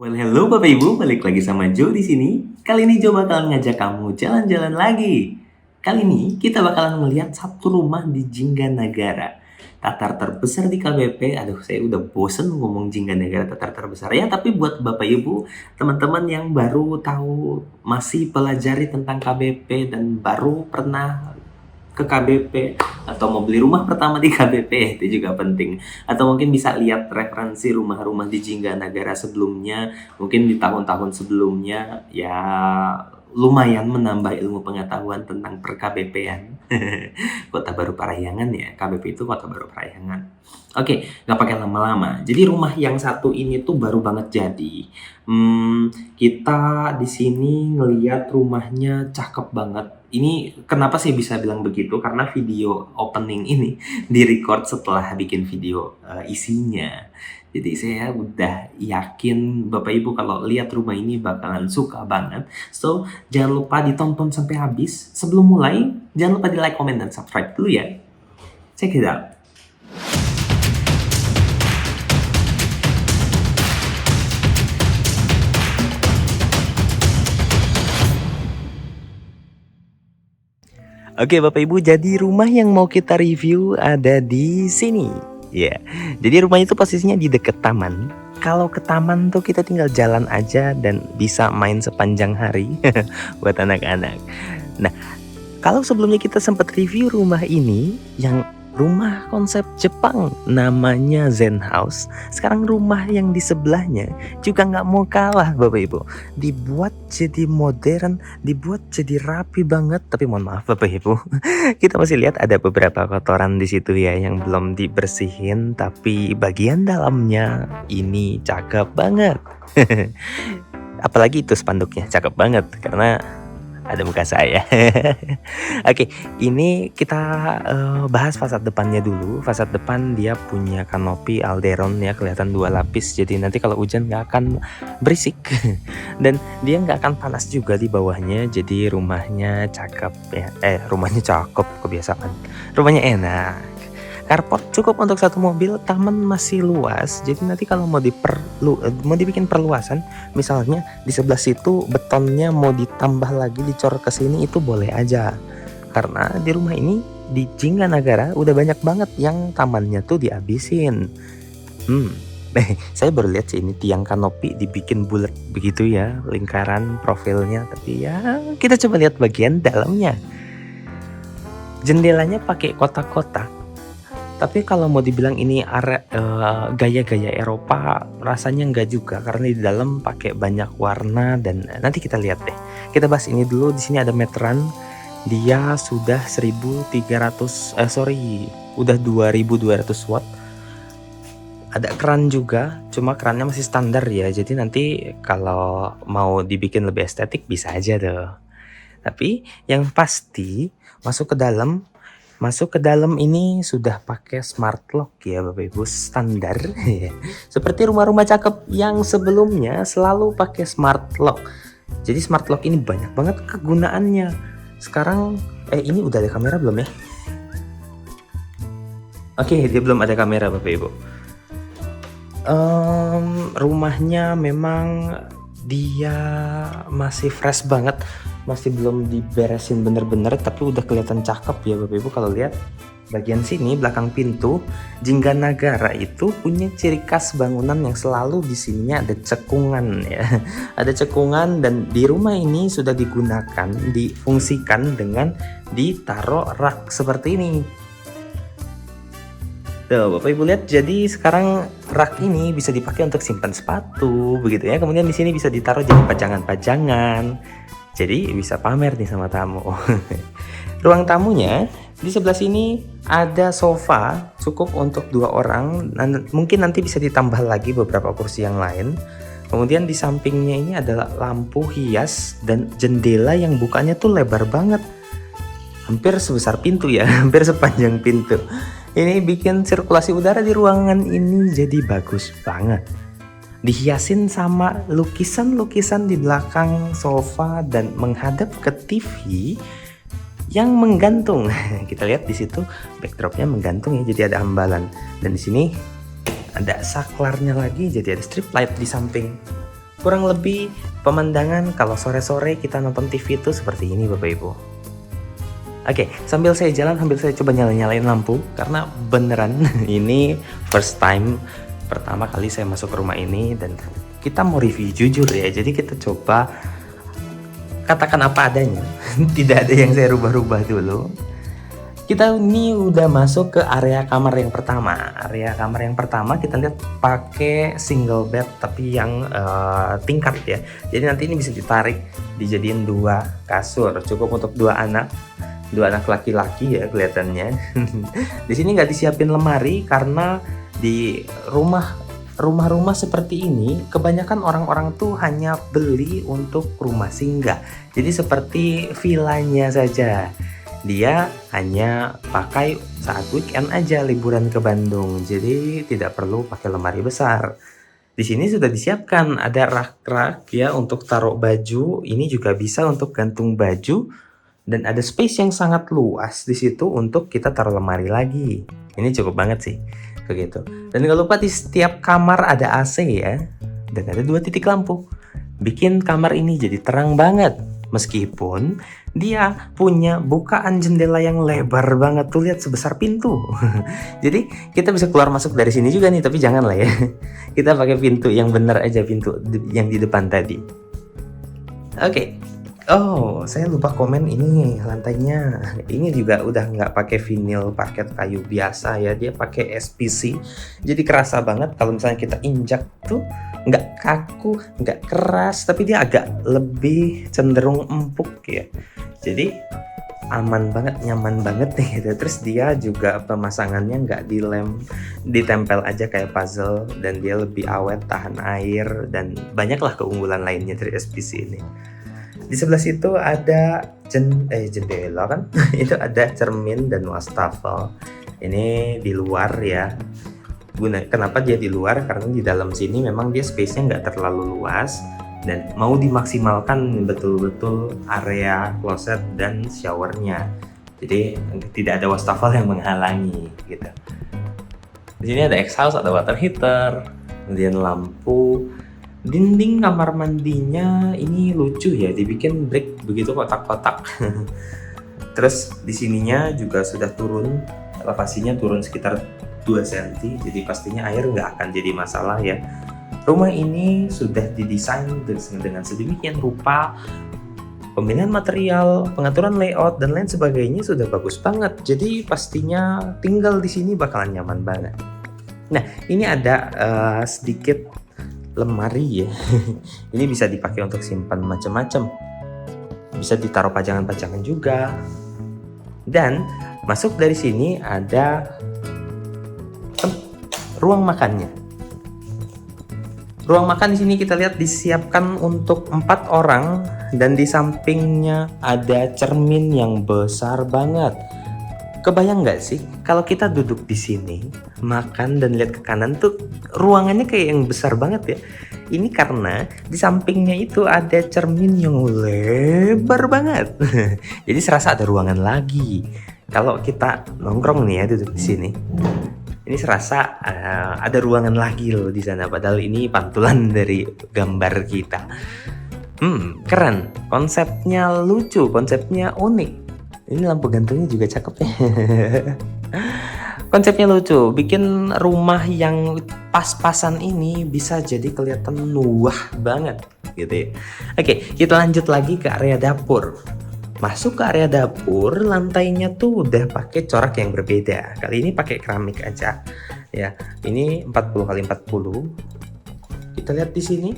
Well, hello Bapak Ibu, balik lagi sama Joe di sini. Kali ini Joe bakalan ngajak kamu jalan-jalan lagi. Kali ini kita bakalan melihat satu rumah di Jingganagara. Tatar terbesar di KBP. Aduh, saya udah bosen ngomong Jingganagara tatar terbesar ya. Tapi buat Bapak Ibu, teman-teman yang baru tahu, masih pelajari tentang KBP dan baru pernah ke KBP atau mau beli rumah pertama di KBP, itu juga penting. Atau mungkin bisa lihat referensi rumah-rumah di Jingganagara sebelumnya, mungkin di tahun-tahun sebelumnya, ya lumayan menambah ilmu pengetahuan tentang per-KBP-an. Kota Baru Parahyangan ya, KBP itu Kota Baru Parahyangan. Oke, nggak pakai lama-lama. Jadi rumah yang satu ini tuh baru banget jadi. Kita di sini ngeliat rumahnya cakep banget. Ini kenapa sih bisa bilang begitu? Karena video opening ini direcord setelah bikin video isinya. Jadi saya udah yakin Bapak Ibu kalau lihat rumah ini bakalan suka banget. So, jangan lupa ditonton sampai habis. Sebelum mulai, jangan lupa di like, comment, dan subscribe dulu ya. Check it out. Oke Bapak Ibu, jadi rumah yang mau kita review ada di sini. Ya, jadi rumah itu posisinya di dekat taman. Kalau ke taman tuh kita tinggal jalan aja dan bisa main sepanjang hari buat anak-anak. Nah, kalau sebelumnya kita sempat review rumah ini yang rumah konsep Jepang namanya Zen House. Sekarang rumah yang di sebelahnya juga nggak mau kalah Bapak Ibu. Dibuat jadi modern, dibuat jadi rapi banget. Tapi mohon maaf Bapak Ibu, kita masih lihat ada beberapa kotoran di situ ya yang belum dibersihin. Tapi bagian dalamnya ini cakep banget. Apalagi itu spanduknya cakep banget karena ada muka saya. Oke, ini kita bahas fasad depannya dulu. Fasad depan dia punya kanopi alderon ya, kelihatan 2 lapis. Jadi nanti kalau hujan nggak akan berisik dan dia nggak akan panas juga di bawahnya. Jadi rumahnya cakep ya. Rumahnya cakep, kebiasaan. Rumahnya enak. Carport cukup untuk satu mobil, taman masih luas. Jadi nanti kalau mau dibikin perluasan, misalnya di sebelah situ betonnya mau ditambah lagi, dicor ke sini, itu boleh aja. Karena di rumah ini di Jingganagara udah banyak banget yang tamannya tuh dihabisin. Saya baru lihat sih ini tiang kanopi dibikin bulat begitu ya, lingkaran profilnya. Tapi ya kita coba lihat bagian dalamnya. Jendelanya pakai kotak-kotak. Tapi kalau mau dibilang ini gaya-gaya Eropa, rasanya enggak juga karena di dalam pakai banyak warna dan nanti kita lihat deh. Kita bahas ini dulu. Di sini ada meteran. Dia sudah 2200 watt. Ada keran juga, cuma kerannya masih standar ya. Jadi nanti kalau mau dibikin lebih estetik bisa aja tuh. Tapi yang pasti masuk ke dalam ini sudah pakai smart lock ya Bapak Ibu, standar. Seperti rumah-rumah cakep yang sebelumnya selalu pakai smart lock. Jadi smart lock ini banyak banget kegunaannya. Sekarang ini udah ada kamera belum ya? Oke, dia belum ada kamera Bapak Ibu. Rumahnya memang dia masih fresh banget, masih belum diberesin bener-bener, tapi udah kelihatan cakep ya Bapak Ibu. Kalau lihat bagian sini belakang pintu, Jingganagara itu punya ciri khas bangunan yang selalu di sininya ada cekungan ya. Ada cekungan dan di rumah ini sudah digunakan, difungsikan dengan ditaruh rak seperti ini. Tuh, Bapak Ibu lihat, jadi sekarang rak ini bisa dipakai untuk simpan sepatu begitu ya. Kemudian di sini bisa ditaruh jadi pajangan-pajangan. Jadi bisa pamer nih sama tamu. Ruang tamunya di sebelah sini ada sofa cukup untuk 2 orang. Mungkin nanti bisa ditambah lagi beberapa kursi yang lain. Kemudian di sampingnya ini adalah lampu hias dan jendela yang bukanya tuh lebar banget. Hampir sebesar pintu ya, hampir sepanjang pintu. Ini bikin sirkulasi udara di ruangan ini jadi bagus banget. Dihiasin sama lukisan-lukisan di belakang sofa dan menghadap ke TV yang menggantung. Kita lihat di situ backdropnya menggantung ya, jadi ada ambalan. Dan di sini ada saklarnya lagi, jadi ada strip light di samping. Kurang lebih pemandangan kalau sore-sore kita nonton TV itu seperti ini Bapak Ibu. Oke, sambil saya jalan, sambil saya coba nyalain lampu, karena beneran ini first time, pertama kali saya masuk ke rumah ini, dan kita mau review jujur ya, jadi kita coba katakan apa adanya, tidak ada yang saya rubah-rubah dulu. Kita ini udah masuk ke area kamar yang pertama. Area kamar yang pertama kita lihat pakai single bed tapi yang tingkat ya. Jadi nanti ini bisa ditarik, dijadiin 2 kasur, cukup untuk 2 anak laki-laki ya kelihatannya. Di sini nggak disiapin lemari karena di rumah-rumah seperti ini kebanyakan orang-orang tuh hanya beli untuk rumah singgah. Jadi seperti villanya saja. Dia hanya pakai saat weekend aja liburan ke Bandung. Jadi tidak perlu pakai lemari besar. Di sini sudah disiapkan ada rak-rak ya untuk taruh baju. Ini juga bisa untuk gantung baju dan ada space yang sangat luas di situ untuk kita taruh lemari lagi. Ini cukup banget sih. Begitu. Dan jangan lupa di setiap kamar ada AC ya. Dan ada 2 titik lampu. Bikin kamar ini jadi terang banget. Meskipun dia punya bukaan jendela yang lebar banget tuh, lihat sebesar pintu. Jadi kita bisa keluar masuk dari sini juga nih, tapi jangan lah ya. Kita pakai pintu yang benar aja, pintu yang di depan tadi. Oke. Oh, saya lupa komen ini lantainya. Ini juga udah nggak pakai vinil parket kayu biasa ya, dia pakai SPC. Jadi kerasa banget kalau misalnya kita injak tuh nggak kaku, nggak keras, tapi dia agak lebih cenderung empuk ya. Jadi aman banget, nyaman banget nih gitu. Terus dia juga pemasangannya nggak ditempel aja kayak puzzle, dan dia lebih awet, tahan air, dan banyaklah keunggulan lainnya dari SPC ini. Di sebelah situ ada jendela kan. Itu ada cermin dan wastafel. Ini di luar ya. Kenapa dia di luar? Karena di dalam sini memang dia space-nya nggak terlalu luas dan mau dimaksimalkan betul-betul area kloset dan showernya. Jadi tidak ada wastafel yang menghalangi gitu. Di sini ada exhaust, ada water heater, kemudian lampu. Dinding kamar mandinya ini lucu ya, dibikin brick begitu kotak-kotak. Terus di sininya juga sudah turun, elevasinya turun sekitar 2 cm, jadi pastinya air nggak akan jadi masalah ya. Rumah ini sudah didesain dengan sedemikian rupa, pemilihan material, pengaturan layout, dan lain sebagainya sudah bagus banget. Jadi pastinya tinggal di sini bakalan nyaman banget. Nah, ini ada sedikit lemari ya. Ini bisa dipakai untuk simpan macam-macam. Bisa ditaruh pajangan-pajangan juga. Dan masuk dari sini ada ruang makannya. Ruang makan di sini kita lihat disiapkan untuk 4 orang, dan di sampingnya ada cermin yang besar banget. Kebayang nggak sih kalau kita duduk di sini makan dan lihat ke kanan tuh ruangannya kayak yang besar banget ya. Ini karena di sampingnya itu ada cermin yang lebar banget. Jadi serasa ada ruangan lagi. Kalau kita nongkrong nih ya duduk di sini, ini serasa ada ruangan lagi loh di sana. Padahal ini pantulan dari gambar kita. Keren. Konsepnya lucu, konsepnya unik. Ini lampu gantungnya juga cakep ya. Konsepnya lucu, bikin rumah yang pas-pasan ini bisa jadi kelihatan nuwah banget gitu ya. Oke, kita lanjut lagi ke area dapur. Masuk ke area dapur, lantainya tuh udah pakai corak yang berbeda. Kali ini pakai keramik aja. Ya, ini 40x40. Kita lihat di sini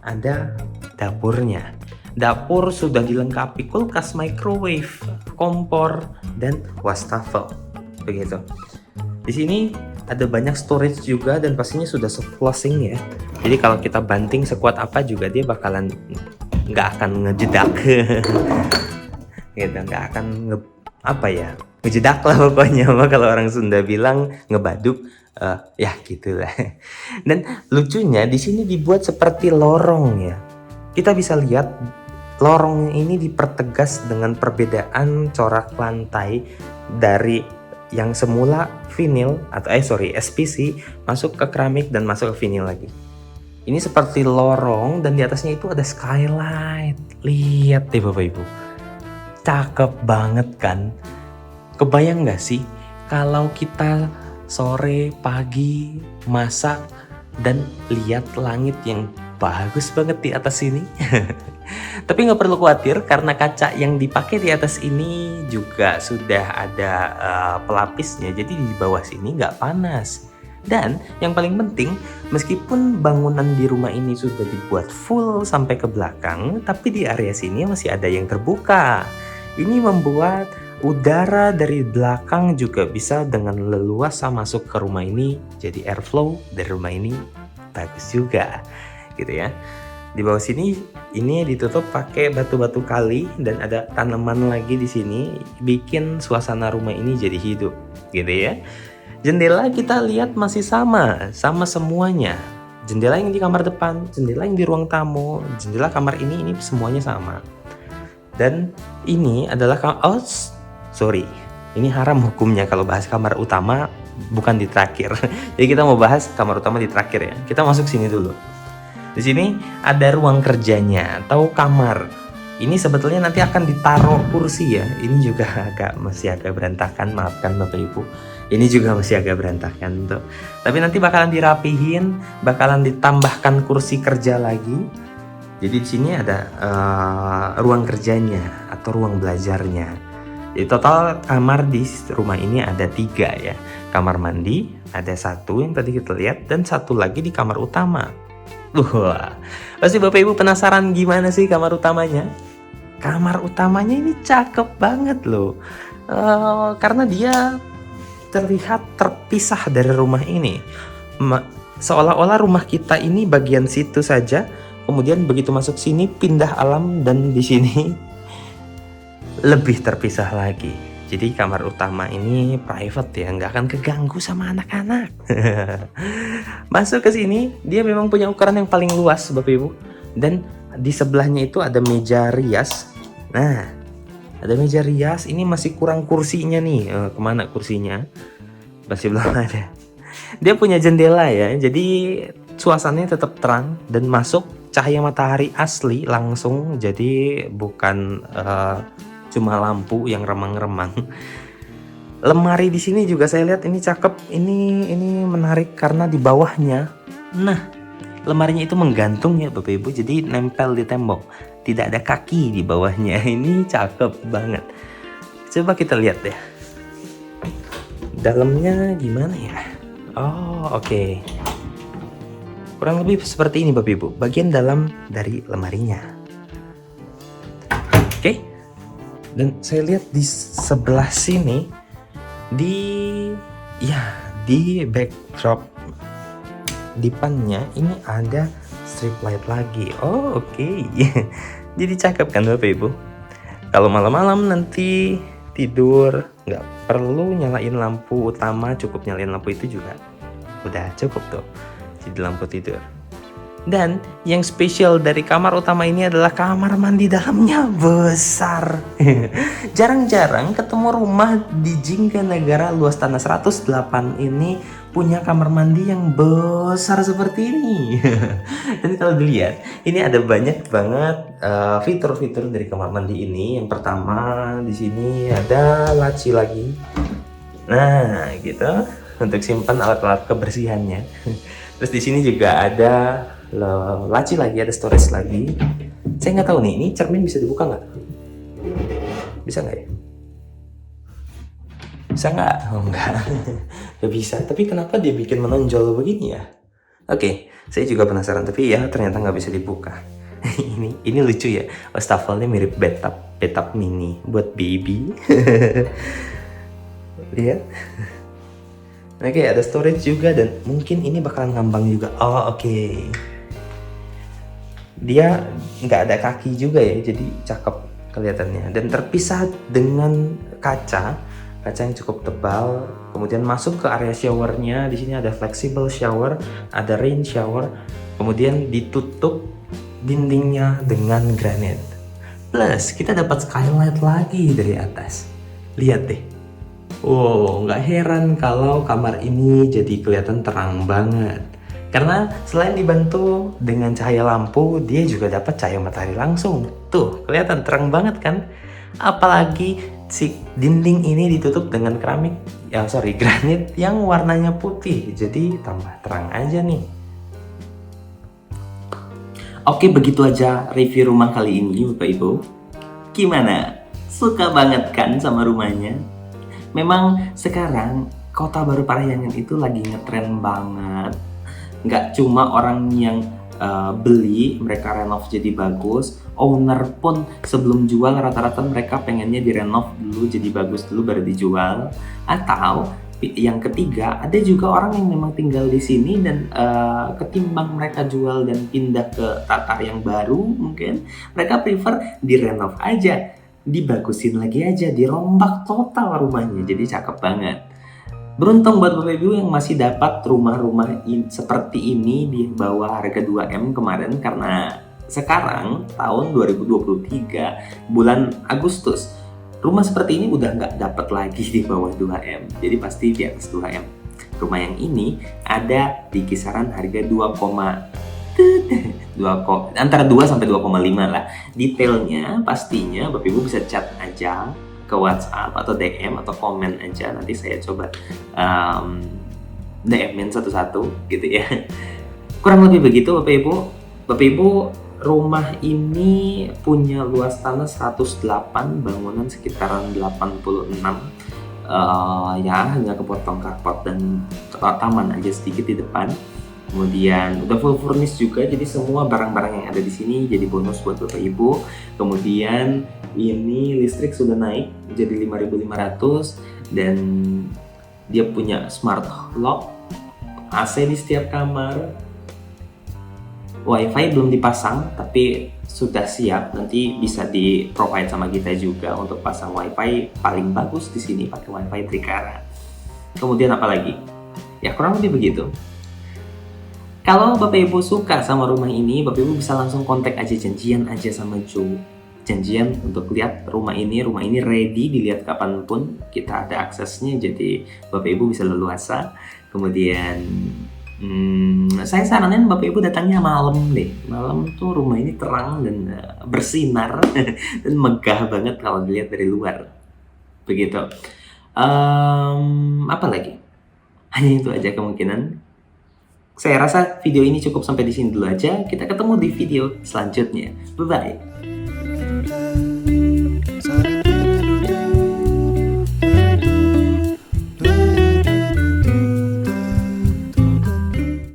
ada dapurnya. Dapur sudah dilengkapi kulkas, microwave, kompor, dan wastafel. Begitu. Di sini ada banyak storage juga, dan pastinya sudah closing ya. Jadi kalau kita banting sekuat apa juga dia bakalan nggak akan ngejedak. Gitu, nggak akan ngejedak lah pokoknya. Kalau orang Sunda bilang ngebaduk. Ya gitulah. Dan lucunya di sini dibuat seperti lorong ya. Kita bisa lihat lorong ini dipertegas dengan perbedaan corak lantai dari yang semula vinil atau SPC masuk ke keramik dan masuk ke vinil lagi. Ini seperti lorong dan di atasnya itu ada skylight. Lihat deh Bapak Ibu. Cakep banget kan? Kebayang nggak sih kalau kita sore, pagi, masak dan lihat langit yang bagus banget di atas sini? Tapi nggak perlu khawatir karena kaca yang dipakai di atas ini juga sudah ada pelapisnya, jadi di bawah sini nggak panas. Dan yang paling penting, meskipun bangunan di rumah ini sudah dibuat full sampai ke belakang, tapi di area sini masih ada yang terbuka. Ini membuat udara dari belakang juga bisa dengan leluasa masuk ke rumah ini, jadi airflow dari rumah ini bagus juga, gitu ya. Di bawah sini ini ditutup pakai batu-batu kali dan ada tanaman lagi di sini, bikin suasana rumah ini jadi hidup, gitu ya. Jendela kita lihat masih sama semuanya. Jendela yang di kamar depan, jendela yang di ruang tamu, jendela kamar ini semuanya sama. Dan ini adalah ini haram hukumnya kalau bahas kamar utama bukan di terakhir. Jadi kita mau bahas kamar utama di terakhir ya. Kita masuk sini dulu. Di sini ada ruang kerjanya atau kamar. Ini sebetulnya nanti akan ditaruh kursi ya. Ini juga masih agak berantakan, maafkan Bapak Ibu. Ini juga masih agak berantakan tuh. Tapi nanti bakalan dirapihin, bakalan ditambahkan kursi kerja lagi. Jadi di sini ada ruang kerjanya atau ruang belajarnya. Jadi total kamar di rumah ini ada 3 ya. Kamar mandi ada 1 yang tadi kita lihat dan 1 lagi di kamar utama. Wah, pasti Bapak Ibu penasaran gimana sih kamar utamanya? Kamar utamanya ini cakep banget loh, karena dia terlihat terpisah dari rumah ini. Seolah-olah rumah kita ini bagian situ saja, kemudian begitu masuk sini pindah alam dan di sini lebih terpisah lagi. Jadi kamar utama ini private ya, nggak akan keganggu sama anak-anak. Masuk ke sini, dia memang punya ukuran yang paling luas Bapak Ibu. Dan di sebelahnya itu ada meja rias. Nah, ada meja rias, ini masih kurang kursinya nih. Kemana kursinya? Masih belum ada. Dia punya jendela ya, jadi suasananya tetap terang dan masuk cahaya matahari asli langsung. Jadi bukan cuma lampu yang remang-remang. Lemari di sini juga saya lihat ini cakep. Ini menarik karena di bawahnya, nah, lemarinya itu menggantung ya Bapak Ibu, jadi nempel di tembok. Tidak ada kaki di bawahnya. Ini cakep banget. Coba kita lihat deh. Dalamnya gimana ya? Oh, oke. Kurang lebih seperti ini Bapak Ibu, bagian dalam dari lemarinya. Oke. Dan saya lihat di sebelah sini di backdrop depannya ini ada strip light lagi. Oh, oke. Jadi cakep kan Bapak Ibu? Kalau malam-malam nanti tidur nggak perlu nyalain lampu utama, cukup nyalain lampu itu juga udah cukup tuh. Jadi lampu tidur. Dan yang spesial dari kamar utama ini adalah kamar mandi dalamnya besar. Jarang-jarang ketemu rumah di Jingganegara luas tanah 108 ini punya kamar mandi yang besar seperti ini. Dan kalau dilihat, ini ada banyak banget fitur-fitur dari kamar mandi ini. Yang pertama di sini ada laci lagi. Nah, gitu untuk simpan alat-alat kebersihannya. Terus di sini juga ada laci lagi, ada storage lagi. Saya nggak tahu nih, ini cermin bisa dibuka nggak? Bisa nggak ya? Bisa nggak? Oh nggak, nggak bisa. Tapi kenapa dia bikin menonjol begini ya? Oke, saya juga penasaran. Tapi ya ternyata nggak bisa dibuka. ini lucu ya. Wastafelnya mirip bathtub mini buat baby. Lihat. Oke, ada storage juga dan mungkin ini bakalan ngambang juga. Oh, oke. Dia nggak ada kaki juga ya, jadi cakep kelihatannya. Dan terpisah dengan kaca yang cukup tebal. Kemudian masuk ke area showernya. Di sini ada flexible shower, ada rain shower. Kemudian ditutup dindingnya dengan granit. Plus kita dapat skylight lagi dari atas. Lihat deh. Oh, nggak heran kalau kamar ini jadi kelihatan terang banget. Karena selain dibantu dengan cahaya lampu, dia juga dapat cahaya matahari langsung. Tuh, kelihatan terang banget kan? Apalagi si dinding ini ditutup dengan granit yang warnanya putih. Jadi tambah terang aja nih. Oke, begitu aja review rumah kali ini Bapak Ibu. Gimana? Suka banget kan sama rumahnya? Memang sekarang Kota Baru Parahyangan itu lagi ngetren banget. Nggak cuma orang yang beli, mereka renov jadi bagus. Owner pun sebelum jual rata-rata mereka pengennya direnov dulu jadi bagus dulu baru dijual. Atau yang ketiga, ada juga orang yang memang tinggal di sini dan ketimbang mereka jual dan pindah ke tata yang baru, mungkin mereka prefer direnov aja, dibagusin lagi aja, dirombak total rumahnya, jadi cakep banget. Beruntung buat Bapak Ibu yang masih dapat rumah-rumah seperti ini di bawah harga 2M kemarin, karena sekarang tahun 2023 bulan Agustus rumah seperti ini udah nggak dapat lagi di bawah 2M, jadi pasti di atas 2M. Rumah yang ini ada di kisaran harga 2, antara 2 sampai 2,5 lah. Detailnya pastinya Bapak Ibu bisa chat aja ke WhatsApp atau DM atau komen aja, nanti saya coba DM-in satu-satu gitu ya. Kurang lebih begitu Bapak Ibu. Bapak Ibu, rumah ini punya luas tanah 108, bangunan sekitaran 86. Ya hanya kepotong carport dan taman aja sedikit di depan. Kemudian udah full furnish juga, jadi semua barang-barang yang ada di sini jadi bonus buat Bapak Ibu. Kemudian ini listrik sudah naik jadi 5.500 dan dia punya smart lock, AC di setiap kamar. Wifi belum dipasang tapi sudah siap, nanti bisa di provide sama kita juga untuk pasang wifi. Paling bagus di sini pakai wifi Trikara. Kemudian apa lagi? Ya kurang lebih begitu. Kalau Bapak Ibu suka sama rumah ini, Bapak Ibu bisa langsung kontak aja, janjian aja sama Joe. Janjian untuk lihat rumah ini ready dilihat kapanpun, kita ada aksesnya, jadi Bapak Ibu bisa leluasa. Kemudian saya saranin Bapak Ibu datangnya malam deh. Malam tuh rumah ini terang dan bersinar dan megah banget kalau dilihat dari luar. Begitu. Apa lagi? Hanya itu aja kemungkinan. Saya rasa video ini cukup sampai di sini dulu aja. Kita ketemu di video selanjutnya. Bye-bye.